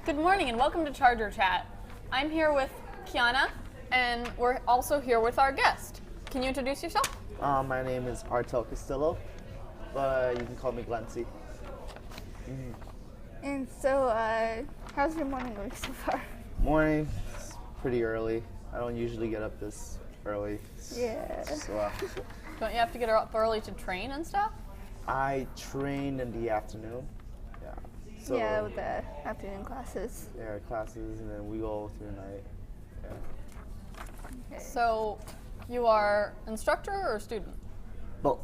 Good morning and welcome to Charger Chat. I'm here with Kiana and we're also here with our guest. Can you introduce yourself? My name is Artel Castillo, but you can call me Glency. And so, how's your morning going so far? Morning, it's pretty early. I don't usually get up this early. Yeah. So, Don't you have to get up early to train and stuff? I train in the afternoon. Yeah. So, Yeah, with the afternoon classes. yeah, classes, and then we go through the night. Yeah. Okay. So you are instructor or student? Both.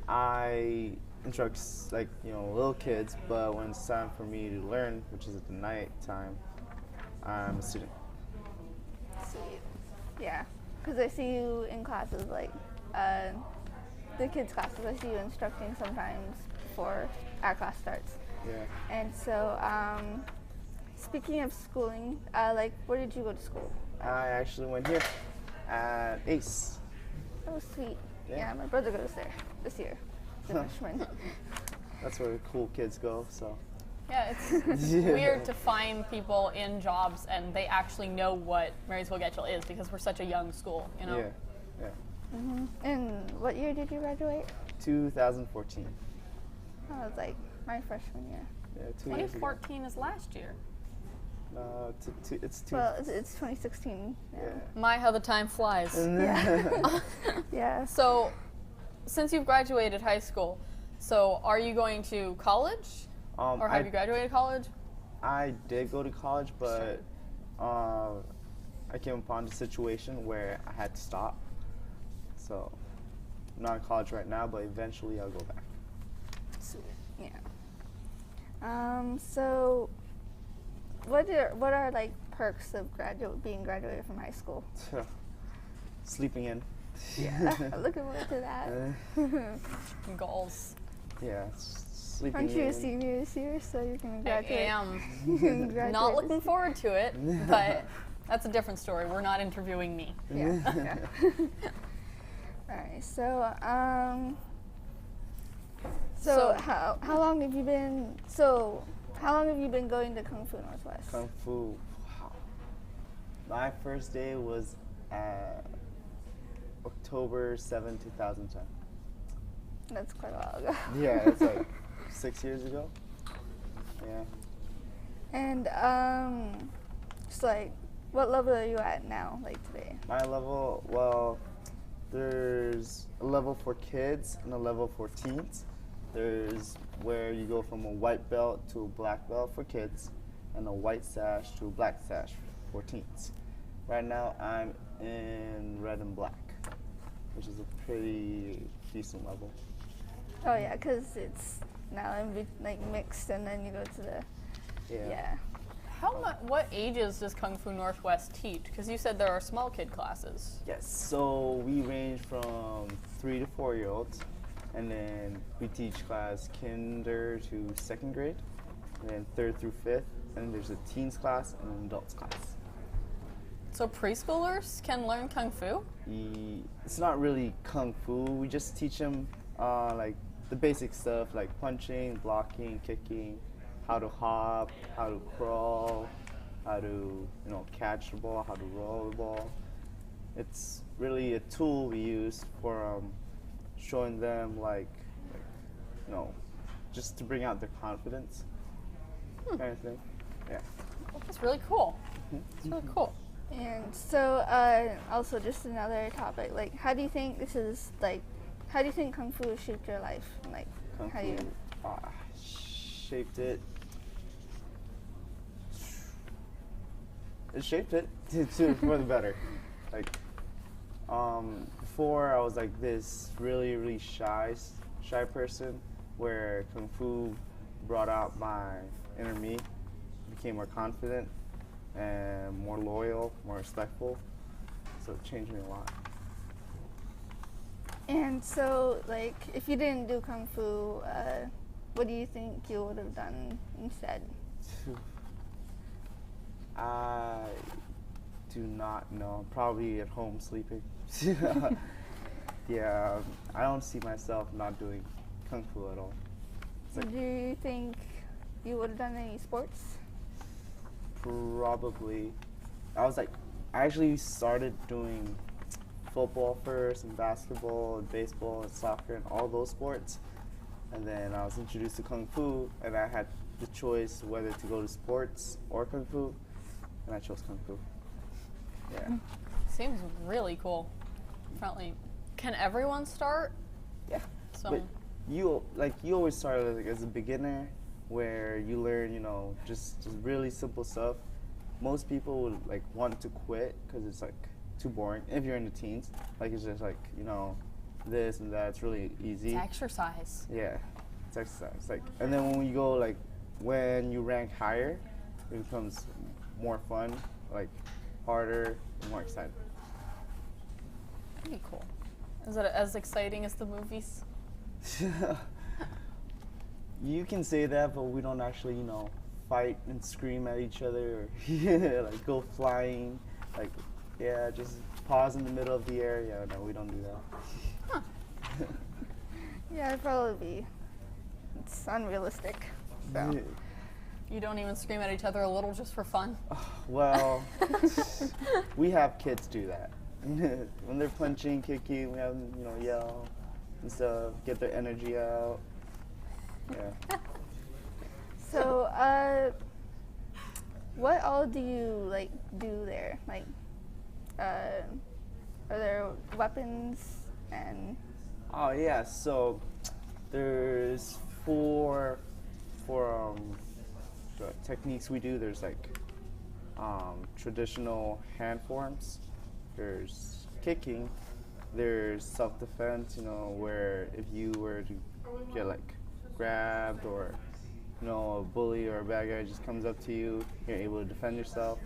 I instruct little kids, but when it's time for me to learn, which is at the night time, I'm a student. Sweet. Yeah, because I see you in classes like the kids' classes. I see you instructing sometimes before our class starts. Yeah. And so, speaking of schooling, where did you go to school? I actually went here at ACE. Oh, sweet. Yeah. Yeah, my brother goes there this year. The freshman. That's where the cool kids go, so. Yeah, it's weird to find people in jobs and they actually know what Marysville Getchell is because we're such a young school, you know? Yeah. And what year did you graduate? 2014. I was like my freshman year. Yeah, 2 years ago. 2014 is last year. It's two. Well, it's 2016. Yeah. My, how the time flies. Yeah. Yeah. So, since you've graduated high school, so are you going to college? Or have you graduated college? I did go to college, but I came upon a situation where I had to stop. So, I'm not in college right now, but eventually I'll go back. Sweet. Yeah. So, what are like perks of being graduated from high school? Sleeping in. Yeah. Looking forward to that. Goals. Yeah, sleeping Aren't you in. a senior this year, so you can I graduate? am You can graduate not this looking forward to it, but that's a different story. We're not interviewing me. Yeah. Yeah. All right. So, So- how long have you been? So, how long have you been going to Kung Fu Northwest? Kung Fu. Wow. My first day was at October 7, 2010. That's quite a while ago. Yeah, it's like 6 years ago. Yeah. And just like, what level are you at now? Like today? My level, well, there's a level for kids and a level for teens. There's where you go from a white belt to a black belt for kids and a white sash to a black sash for teens. Right now I'm in red and black, which is a pretty decent level. Oh yeah, because it's now like mixed, and then you go to the yeah. What ages does Kung Fu Northwest teach? Because you said there are small kid classes. Yes, so we range from 3 to 4 year olds, and then we teach class kinder to second grade, and then 3rd through 5th, and then there's a teens class and an adults class. So preschoolers can learn Kung Fu? It's not really Kung Fu, we just teach them like the basic stuff like punching, blocking, kicking, how to hop, how to crawl, how to catch the ball, how to roll the ball. It's really a tool we use for showing them just to bring out their confidence, kind of thing. Yeah. That's really cool. It's really cool. And so, also just another topic, like, how do you think Kung Fu has shaped your life? Like, Kung how do you? Fu shaped it. It shaped it for the better. Like, before I was like this really, really shy person, where Kung Fu brought out my inner me, became more confident and more loyal, more respectful. So it changed me a lot. And so, like, if you didn't do Kung Fu, what do you think you would have done instead? I do not know. Probably at home sleeping. Yeah, I don't see myself not doing Kung Fu at all. It's like, Do you think you would have done any sports? probably, I was like, I actually started doing football first, and basketball, and baseball, and soccer, and all those sports. And then I was introduced to Kung Fu, and I had the choice whether to go to sports or Kung Fu, and I chose Kung Fu. Yeah. Seems really cool. Definitely. Can everyone start? Yeah. So But you always start like as a beginner, where you learn, just really simple stuff. Most people would like want to quit because it's like too boring. If you're in the teens, like it's just like this and that. It's really easy. it's exercise. Yeah, it's exercise. Like, and then when you go like when you rank higher, it becomes more fun, like harder, and more exciting. Pretty cool. Is it as exciting as the movies? You can say that, but we don't actually, fight and scream at each other, or like go flying, like just pause in the middle of the air. Yeah, no, we don't do that. Yeah, it'd probably be. It's unrealistic. So. Yeah. You don't even scream at each other a little just for fun? Well, we have kids do that. When they're punching, kicking, we have them, yell and stuff, get their energy out. Yeah. So, what all do you like do there? Like, are there weapons and? Oh yeah, so there's four techniques we do. There's like traditional hand forms. There's kicking. There's self-defense. Where if you were to get like grabbed, or a bully or a bad guy just comes up to you, you're able to defend yourself.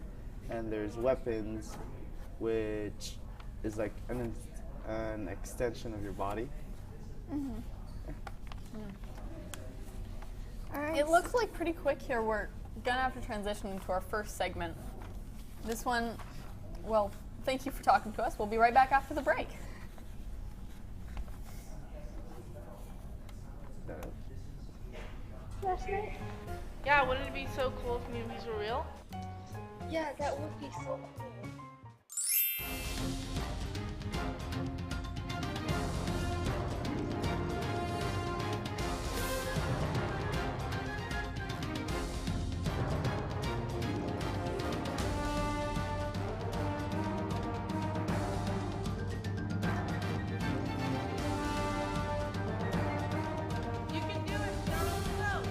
And there's weapons, which is like an extension of your body. Mm-hmm. All right. It looks like pretty quick here. We're gonna have to transition into our first segment. This one, well, thank you for talking to us. We'll be right back after the break. Last night? Yeah, wouldn't it be so cool if movies were real? Yeah, that would be so cool. You can do it. Go.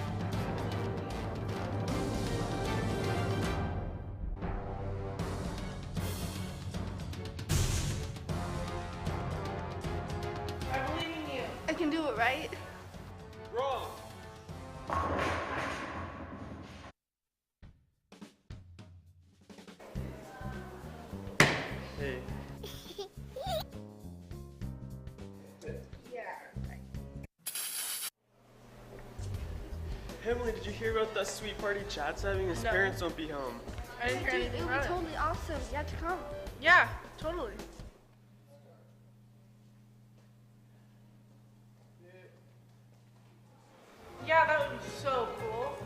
I believe in you. I can do it, right? Wrong. Hey. Yeah. Emily, did you hear about that sweet party Chad's having? His No. parents won't be home. I didn't hear Dude, anything it would about be it. totally awesome. You have to come. Yeah, totally. Yeah, that would be so cool.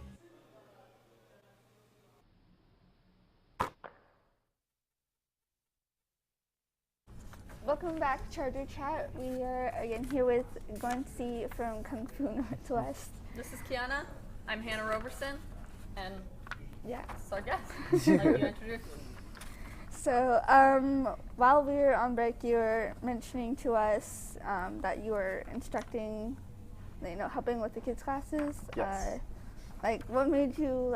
Welcome back, Charger Chat. We are again here with Glency from Kung Fu Northwest. This is Kiana. I'm Hannah Roberson, and Yeah. this is our guest. I'd like you to introduce. So, while we were on break, you were mentioning to us that you were instructing, helping with the kids' classes. Yes. What made you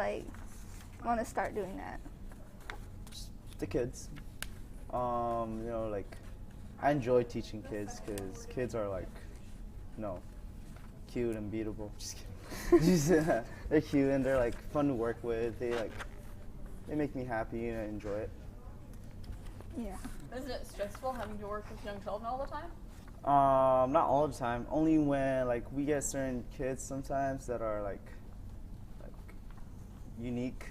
want to start doing that? The kids. I enjoy teaching kids because kids are cute and beatable. Just kidding. They're cute and they're fun to work with. They make me happy and I enjoy it. Yeah. Isn't it stressful having to work with young children all the time? Not all the time. Only when we get certain kids sometimes that are unique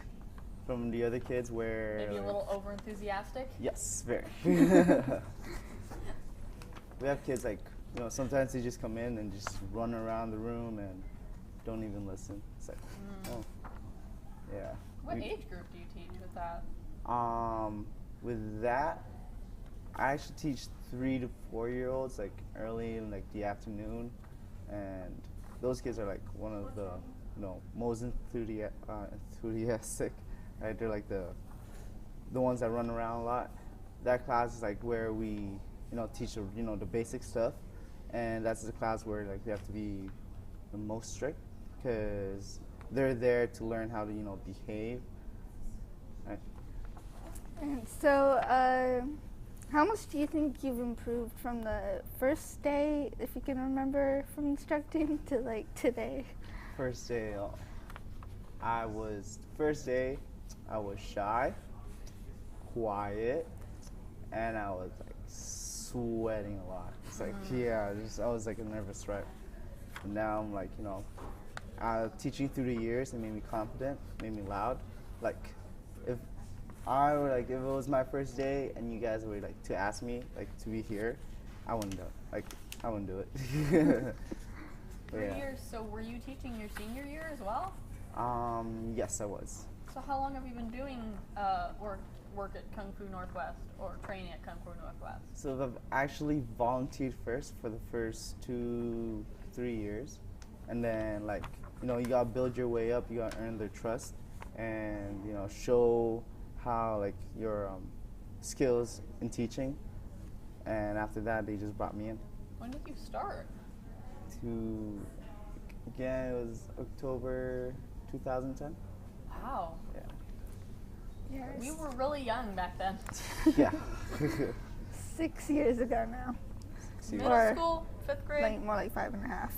from the other kids where Maybe a little over enthusiastic? yes, very. We have kids sometimes they just come in and just run around the room and don't even listen. It's oh, yeah. What We- age group do you teach with that? With that, I actually teach 3 to 4-year-olds like early in like the afternoon, and those kids are like one of the most enthusiastic. Right, they're like the ones that run around a lot. That class is like where we teach the basic stuff, and that's the class where like we have to be the most strict because they're there to learn how to behave. Right. And so, how much do you think you've improved from the first day, if you can remember, from instructing to like today? First day, I was shy, quiet, and I was like sweating a lot. It's like I was like a nervous wreck. And now I'm like teaching through the years, it made me confident, made me loud. Like if it was my first day and you guys were like to ask me like to be here, I wouldn't do it. Like I wouldn't do it. But 3 yeah. years. So were you teaching your senior year as well? Yes, I was. So how long have you been doing work at Kung Fu Northwest or training at Kung Fu Northwest? So I've actually volunteered first for the first 2-3 years, and then like you gotta build your way up. You gotta earn their trust, and show how like your skills in teaching. And after that, they just brought me in. When did you start? Again, it was October 2010. Wow. Yeah. Yes. We were really young back then. Yeah. 6 years ago now. Middle Or school, 5th grade. Like more like 5.5.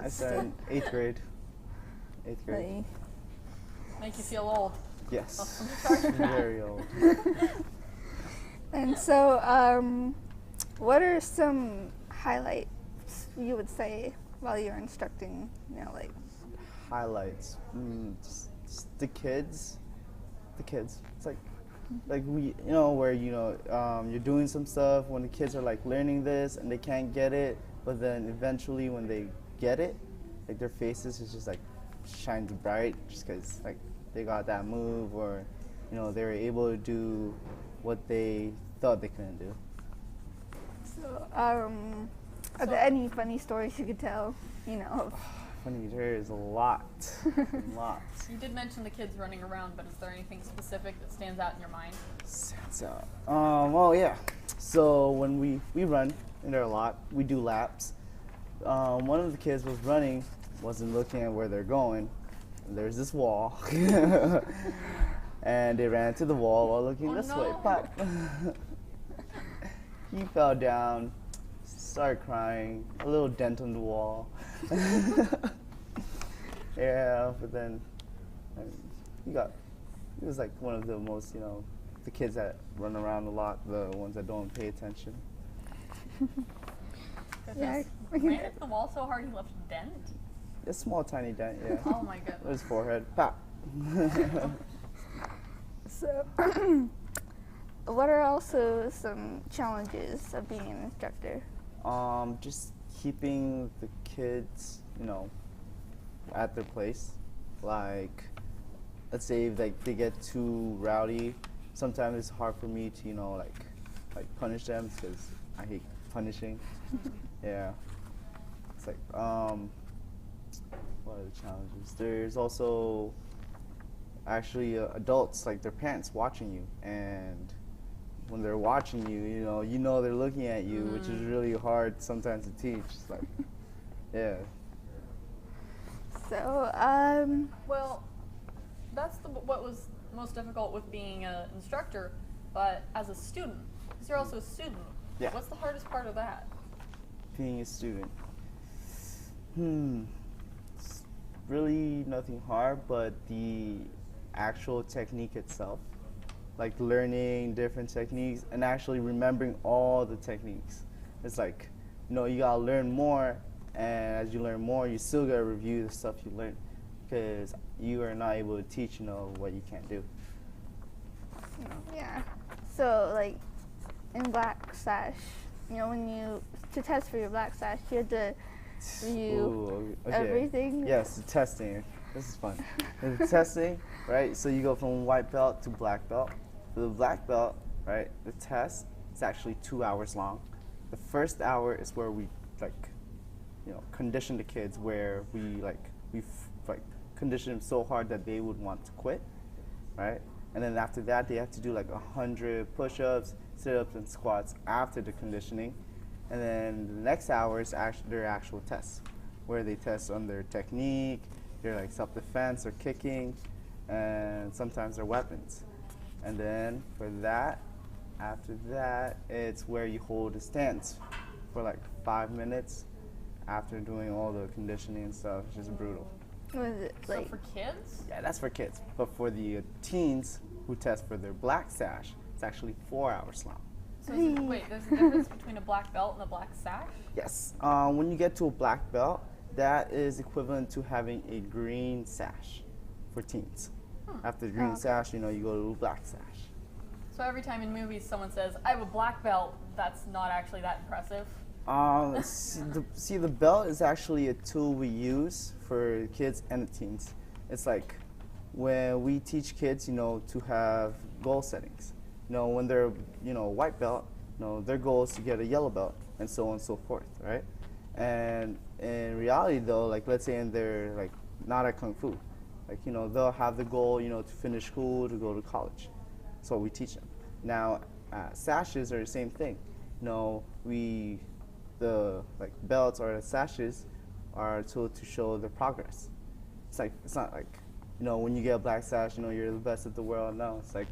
I started 8th grade. 8th grade. Like, Make you feel old. Yes. I'm sorry for that. Very old. and so, what are some highlights you would say while you're instructing? Like Highlights. Just the kids. It's like we, where you're doing some stuff when the kids are like learning this and they can't get it, but then eventually when they get it, like their faces is just like shines bright just because like they got that move, or they were able to do what they thought they couldn't do. so, are there any funny stories you could tell? Funny, there is a lot. You did mention the kids running around, but is there anything specific that stands out in your mind? Stands out. Well, yeah. So when we run, and there are a lot, we do laps. One of the kids was running, wasn't looking at where they're going. And there's this wall, and they ran to the wall while looking this way. no. Pop. He fell down, started crying, a little dent on the wall. Yeah, but then he was like one of the most, the kids that run around a lot, the ones that don't pay attention. Yeah. Ran into the wall so hard he left a dent? A small, tiny dent, yeah. Oh my goodness. His forehead, pop. So, what are also some challenges of being an instructor? Just keeping the kids, at their place. Like, let's say if like they get too rowdy, sometimes it's hard for me to, like punish them because I hate punishing. Yeah. It's like, what are the challenges? There's also actually adults, like their parents watching you, and when they're watching you, they're looking at you, which is really hard sometimes to teach. It's like, yeah. So, Well, that's what was most difficult with being an instructor, but as a student, because you're also a student, Yeah. what's the hardest part of that? Being a student. It's really nothing hard, but the actual technique itself. Like learning different techniques and actually remembering all the techniques. It's like, you gotta learn more, and as you learn more, you still gotta review the stuff you learned, because you are not able to teach, what you can't do. yeah. So, like, in Black Sash, to test for your Black Sash, you had to review Ooh, okay. everything. Yes, the testing. This is fun. And the testing, right? So you go from white belt to black belt. For the black belt, right, the test is actually 2 hours long. The first hour is where we condition the kids, where we condition them so hard that they would want to quit, right? And then after that, they have to do like 100 push-ups, sit-ups, and squats after the conditioning. And then the next hour is their actual tests, where they test on their technique, their like self-defense or kicking, and sometimes their weapons. And then for that, after that, it's where you hold a stance for like 5 minutes after doing all the conditioning and stuff. It's just brutal. Was it So like? for kids? Yeah, that's for kids. But for the teens who test for their black sash, it's actually 4 hours long. So wait, there's a difference between a black belt and a black sash? Yes. When you get to a black belt, that is equivalent to having a green sash for teens. After the green sash, you go to a black sash. So every time in movies someone says, I have a black belt, that's not actually that impressive. The belt is actually a tool we use for kids and the teens. It's like when we teach kids, to have goal settings. When they're, white belt, their goal is to get a yellow belt, and so on and so forth, right? And in reality, though, like let's say they're like not at Kung Fu, like they'll have the goal, to finish school, to go to college. That's what we teach them. Now, sashes are the same thing. The belts or the sashes are a tool to show the progress. It's not like when you get a black sash, you're the best of the world. No, it's like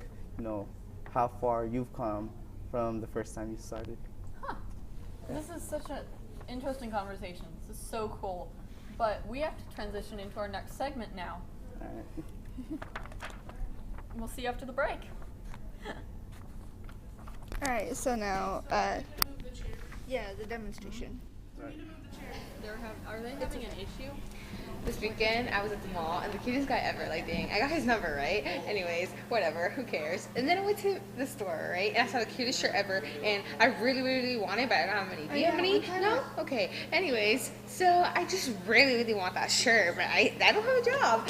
how far you've come from the first time you started. Huh. This is such an interesting conversation. This is so cool. But we have to transition into our next segment now. All right. We'll see you after the break. All right. So now, the demonstration. Are they having an issue? This weekend, I was at the mall, and the cutest guy ever, like, dang, I got his number, right? Anyways, whatever, who cares? And then I went to the store, right? And I saw the cutest shirt ever, and I really, really want it, but I don't have money. Do you have money? No? Okay. Anyways, so I just really, really want that shirt, but I don't have a job.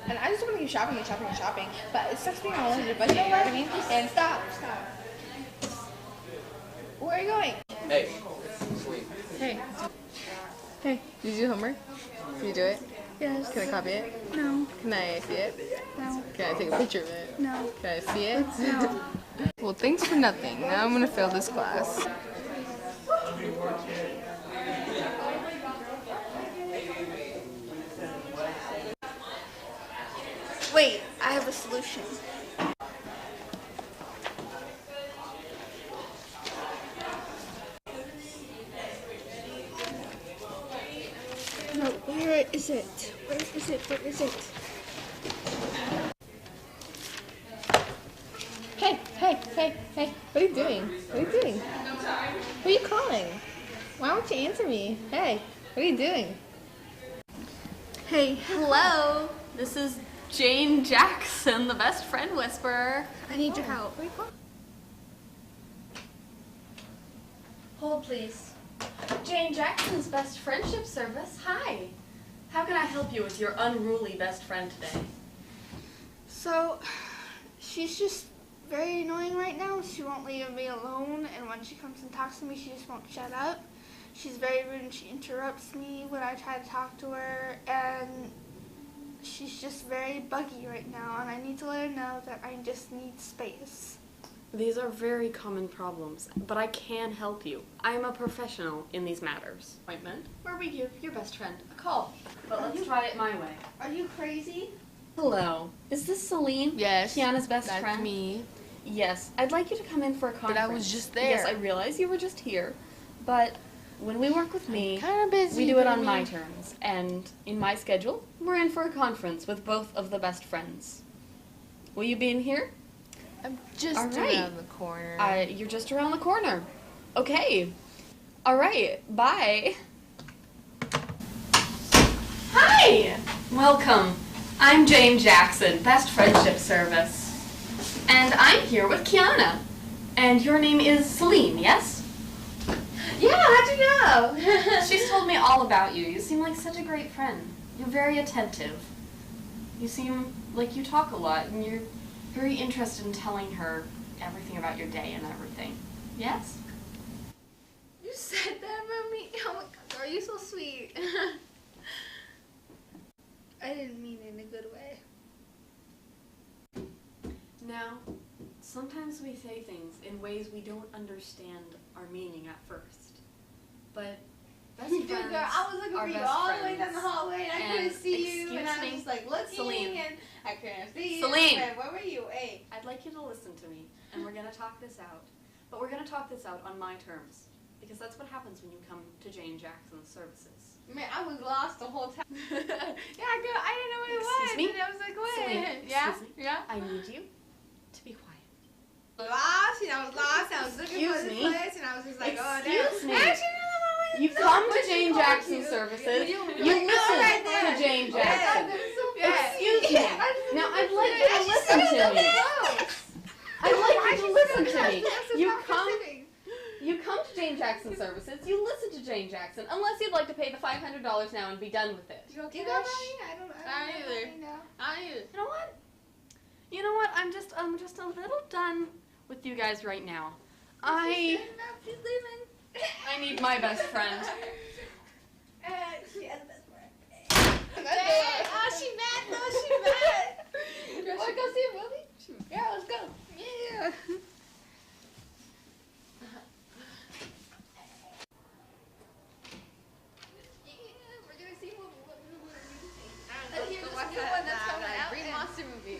And I just want to keep shopping and shopping and shopping, but it sucks being on a limited budget, you know what I mean? And stop. Where are you going? Hey, sleep. Hey. Hey, did you do homework? Did you do it? Yes. Can I copy it? No. Can I see it? No. Can I take a picture of it? No. Can I see it? No. Well, thanks for nothing. Now I'm gonna fail this class. Wait, I have a solution. No, where is it? Where is it? Where is it? Hey, hey, hey, hey. What are you doing? What are you doing? Who are you calling? Why won't you answer me? Hey, what are you doing? Hey, Hello, this is Jane Jackson, the best friend whisperer. I need your help. Hold, please. Jane Jackson's best friendship service. Hi. How can I help you with your unruly best friend today? So, she's just very annoying right now. She won't leave me alone, and when she comes and talks to me, she just won't shut up. She's very rude and she interrupts me when I try to talk to her, and she's just very buggy right now, and I need to let her know that I just need space. These are very common problems, but I can help you. I am a professional in these matters. Appointment where we give your best friend a call. But let's try it my way. Are you crazy? Hello. Is this Celine? Yes. Kiana's best That's friend? me. Yes. I'd like you to come in for a conference. I was just there. Yes, I realize you were just here. But when we work with me, Kind of busy. we do it but I on my mean- terms. And in my schedule, we're in for a conference with both of the best friends. Will you be in here? I'm just All right. around the corner. You're just around the corner. Okay. All right. Bye. Hi. Welcome. I'm Jane Jackson, Best Friendship Service. And I'm here with Kiana. And your name is Celine, yes? Yeah, how'd you know? She's told me all about you. You seem like such a great friend. You're very attentive. You seem like you talk a lot, and you're very interested in telling her everything about your day and everything. Yes? You said that about me? Oh my god, girl, you're so sweet. I didn't mean it in a good way. Now, sometimes we say things in ways we don't understand our meaning at first. But best Dude, friends girl, I was looking are for you best all the way down friends. the hallway and I And couldn't see you and I excuse was me, just like looking Celine. and I couldn't see Celine. you. And where were you? Hey. I'd like you to listen to me, and we're going to talk this out. But we're going to talk this out on my terms, because that's what happens when you come to Jane Jackson's services. Man, I was lost the whole time. Yeah, girl, I didn't know what it Excuse was. me? And I was like, what? Celine, Yeah? excuse me. Yeah? I need you to be quiet. Lost, and I was lost, and I was looking for Excuse this me? place, and I was just like, oh, Excuse damn. me. Actually, no, no, wait. You No, come to what she Jane told Jackson you. services. You You know listen right there. to Jane Yeah, Jackson. that's so Excuse bad. me. Yeah, I just Now, didn't I'd like listen. you to I just listen didn't to me. know. I'd like Why you to she listen said to that? me. That's the You top come. sitting. You come to Jane Jackson services, you listen to Jane Jackson, unless you'd like to pay the $500 now and be done with it. You okay, You got Ash? money? I don't either. know. You know what? You know what? I'm just a little done with you guys right now. She's leaving. I need my best friend. She has a best friend. Dang. Oh, she mad. No, she mad. You want to go see a movie? Yeah, let's go. Yeah. We're gonna see what movie are you see? Here's the new one that's coming out. Green Monster movie.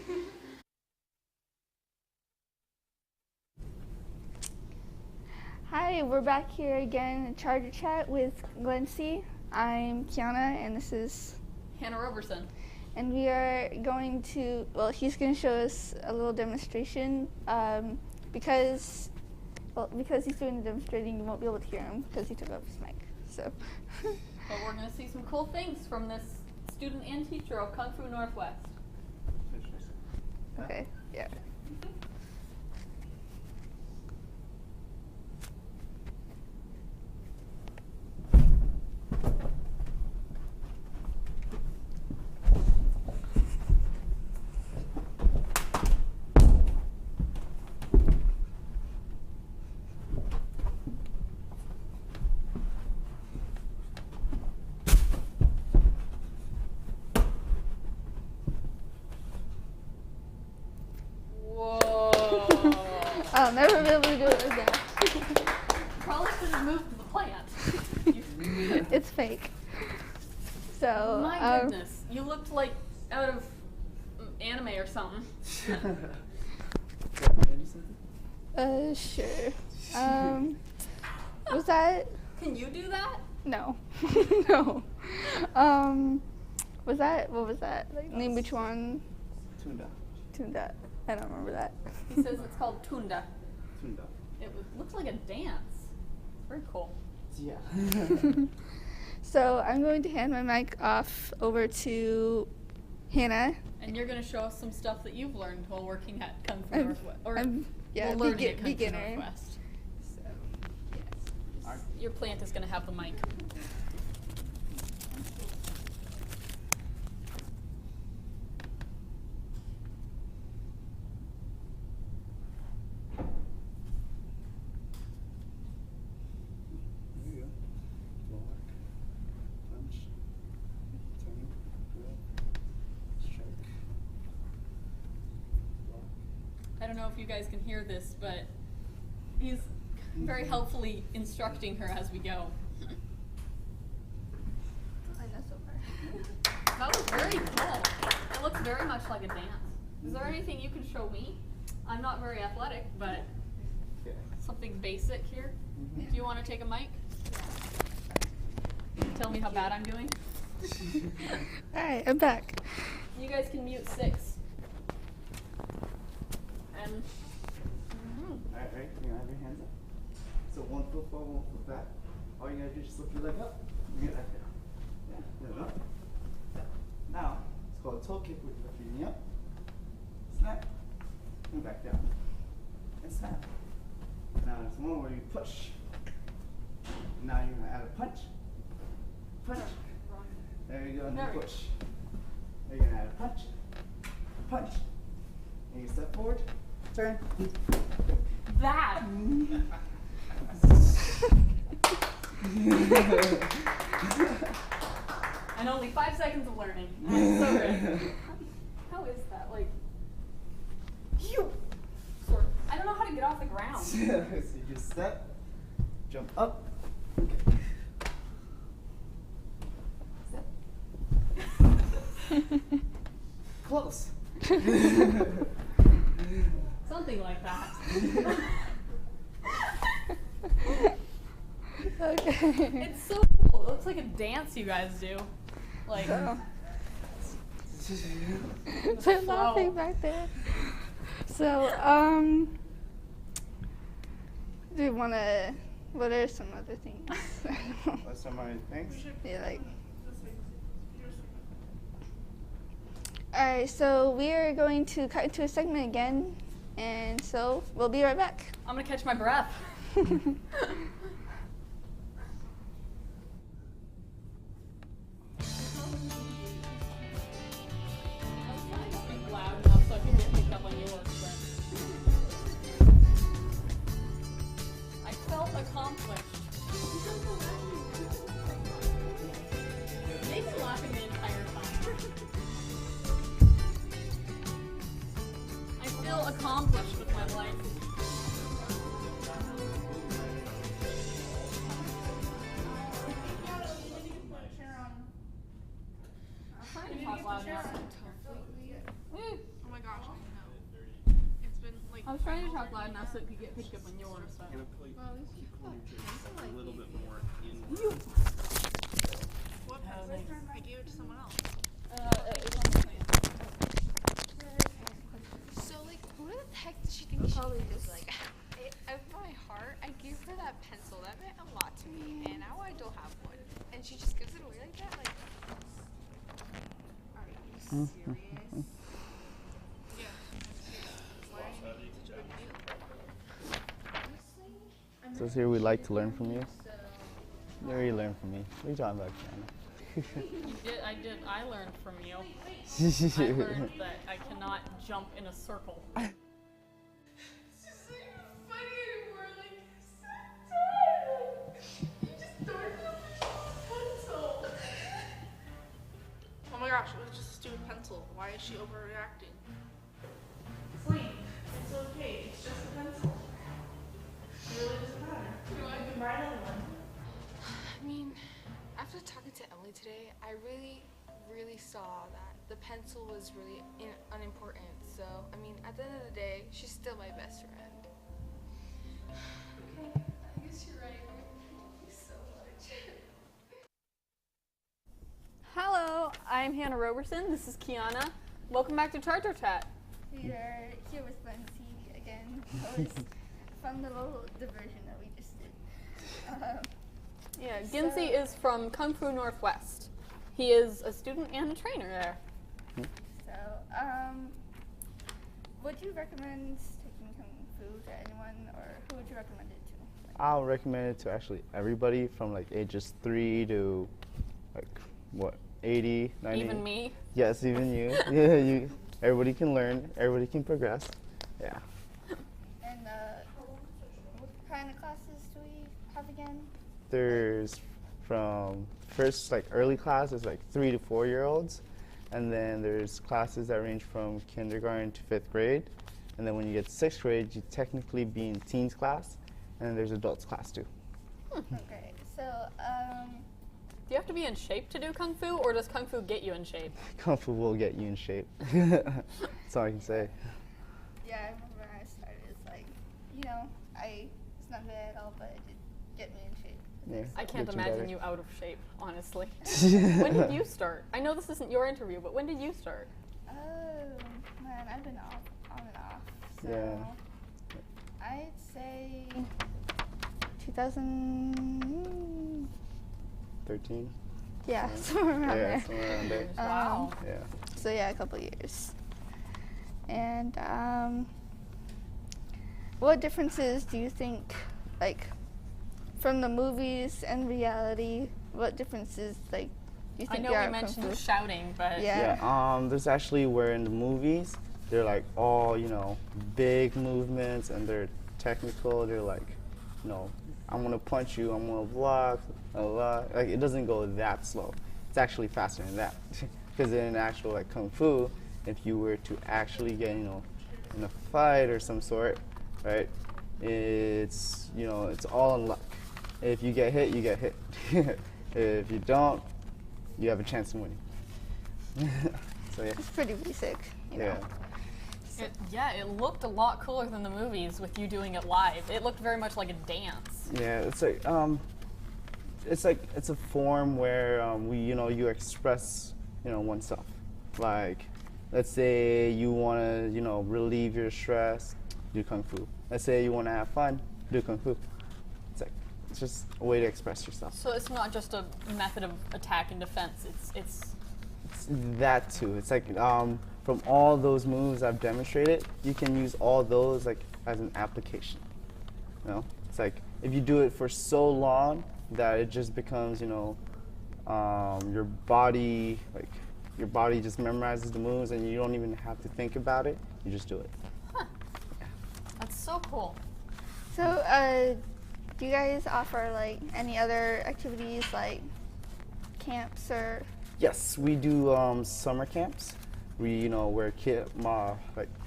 Hi, we're back here again in Charger Chat with Glency. I'm Kiana, and this is, Hannah Roberson. and we are going to, well, he's going to show us a little demonstration because he's doing the demonstrating, you won't be able to hear him because he took off his mic. So, But we're going to see some cool things from this student and teacher of Kung Fu Northwest. okay, yeah. Whoa. I'll never be able to do it again. Probably should have moved to the plant. It's fake. So, My goodness. You looked like out of anime or something. Sure. Was that? Can you do that? No. No. What was that? Like, name which one? Tunda. Tunda. I don't remember that. He says it's called Tunda. Tunda. Looks like a dance. Very cool. Yeah. So I'm going to hand my mic off over to Hannah. And you're going to show us some stuff that you've learned while working at Kung Fu I'm- Northwest. Or I'm- yeah, while learning at Kung Fu beginner. Northwest. So, Your plant is going to have the mic. There you go. Block. Punch. Turn. Grab. Strike. Block. I don't know if you guys can hear this, but he's very helpfully instructing her as we go. I know so far. That was very cool. It looks very much like a dance. Is there anything you can show me? I'm not very athletic, but Okay. something basic here. Do you want to take a mic? Tell me how bad I'm doing. Alright, I'm back. You guys can mute 6. And Alright, right? You're gonna have your hands up. So 1 foot forward, 1 foot back. All you gotta do is just lift your leg up. Bring it back down. Yeah, lift it up. Down. Now, it's called a toe kick where you lift your knee up. Snap. And back down. And snap. Now there's one where you push. Now you're gonna add a punch. Punch. There you go, and Very then push. You're gonna add a punch, punch. And you step forward, turn. That. And only 5 seconds of learning. That's so good. How is that? Like, you. I don't know how to get off the ground. So you just step, jump up. Close. Something like that. Okay. It's so cool. It looks like a dance you guys do. Like, They're Slow. laughing back there. So, do you want to, what are some other things? What's some other things? Yeah, like. Alright, so we are going to cut into a segment again, and so we'll be right back. I'm gonna catch my breath. Loud enough so I can get picked up on yours, but I felt accomplished. They've been laughing the entire time. I feel accomplished with my life. I'm trying to talk loud enough. Woo. Oh my gosh, I know. It's been like. I was trying to talk loud enough so it could get picked up on yours. But. A little bit more in. What pencil? I gave it to someone else. It was on the plan. So, like, who the heck does she think she is? Like, out of my heart, I gave her that pencil. That meant a lot to me, and now I don't have one. And she just gives it away like that? Like, are you serious? Yeah. Why are you making such a big deal? So here we like to learn from you. You already learned from me. What are you talking about, I learned from you. I Kiana? learned that I cannot jump in a circle. It's just not even funny anymore. Like, so tired. You just don't have a pencil. Oh my gosh, it was just a stupid pencil. Why is she overreacting? Sleep. It's okay. It's just a pencil. It really doesn't matter. You can buy another one. I mean, after talking to Emily today, I really saw that the pencil was really unimportant. So, I mean, at the end of the day, she's still my best friend. Okay, I guess you're right. Thank you so much. Hello, I'm Hannah Roberson. This is Kiana. Welcome back to Charger Chat. We are here with Lindsay again. So it's a fun little diversion that we just did. Yeah, Gincy is from Kung Fu Northwest. He is a student and a trainer there. So, would you recommend taking Kung Fu to anyone, or who would you recommend it to? I'll recommend it to actually everybody from like ages 3 to like what 80, 90. Even me. Yes, even you. Yeah, you. Everybody can learn. Everybody can progress. Yeah. And what kind of classes do we have again? There's from first like early class is like 3 to 4 year olds, and then there's classes that range from kindergarten to 5th grade, and then when you get to 6th grade, you technically be in teens class, and then there's adults class too. Okay, so Do you have to be in shape to do Kung Fu, or does Kung Fu get you in shape? Kung Fu will get you in shape. That's all I can say. yeah, I remember when I started. It's like, it's not good at all, but it did get me in shape. Yeah, I can't get imagine better. you out of shape, honestly. When did you start? I know this isn't your interview, but when did you start? Oh man, I've been on and off. So Yeah. I'd say 2000. 13? Yeah, somewhere around Yeah, there. somewhere around there. Wow. Yeah. So yeah, a couple years. And what differences do you think, like, from the movies and reality? What differences, like, do you I think know you we are mentioned kung fu? shouting, but Yeah. Yeah, there's actually where in the movies they're like all, big movements and they're technical. They're like, I'm gonna punch you, I'm gonna block, a lot. Like it doesn't go that slow. It's actually faster than that. Because in actual like kung fu, if you were to actually get, in a fight or some sort, right? It's, it's all in luck. If you get hit, you get hit. If you don't, you have a chance of winning. So yeah. It's pretty basic, you know. Yeah. it looked a lot cooler than the movies with you doing it live. It looked very much like a dance. Yeah, it's a form where you express oneself. Like, let's say you want to relieve your stress, do kung fu. Let's say you want to have fun, do kung fu. It's just a way to express yourself. So it's not just a method of attack and defense. It's It's that too. It's like from all those moves I've demonstrated, you can use all those like as an application. It's like if you do it for so long that it just becomes your body just memorizes the moves and you don't even have to think about it. You just do it. that's so cool. So, do you guys offer like any other activities like camps or? Yes, we do summer camps. We, where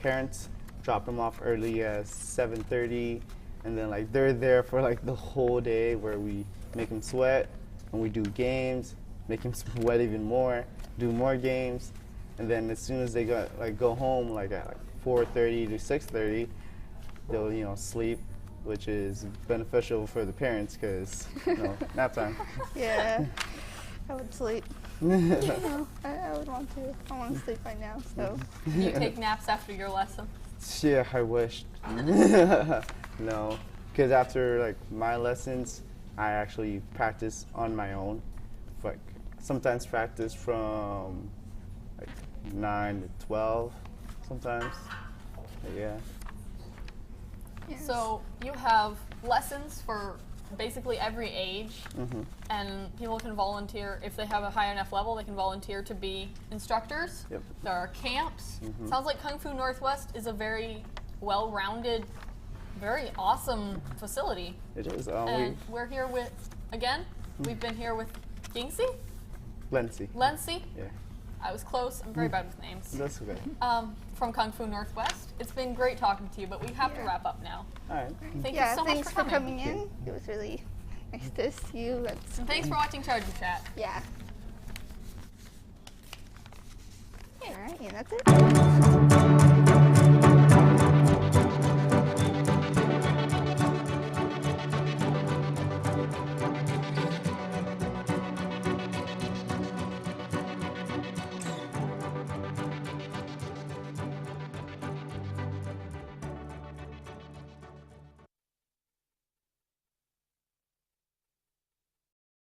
parents drop them off early as 7:30, and then like they're there for like the whole day, where we make them sweat, and we do games, make them sweat even more, do more games, and then as soon as they go home like at 4:30 to 6:30, they'll sleep, which is beneficial for the parents because nap time. Yeah, I would sleep. No, I would want to. I want to sleep right now, so. Do you take naps after your lesson? Yeah, I wish. No, because after like my lessons, I actually practice on my own. Like sometimes practice from like 9 to 12, sometimes. But yeah. Yes. So you have lessons for basically every age, and people can volunteer if they have a high enough level. They can volunteer to be instructors. Yep. There are camps. Sounds like Kung Fu Northwest is a very well-rounded, very awesome facility. It is. And we're here with we've been here with Yingxi, Lency. Lency. Yeah, I was close. I'm very bad with names. that's okay. From Kung Fu Northwest. It's been great talking to you, but we have to Yeah. wrap up now. All right. Thank Yeah, you so thanks much for coming in. It was really nice to see you. And thanks for watching Charger Chat. Yeah. All right, and that's it.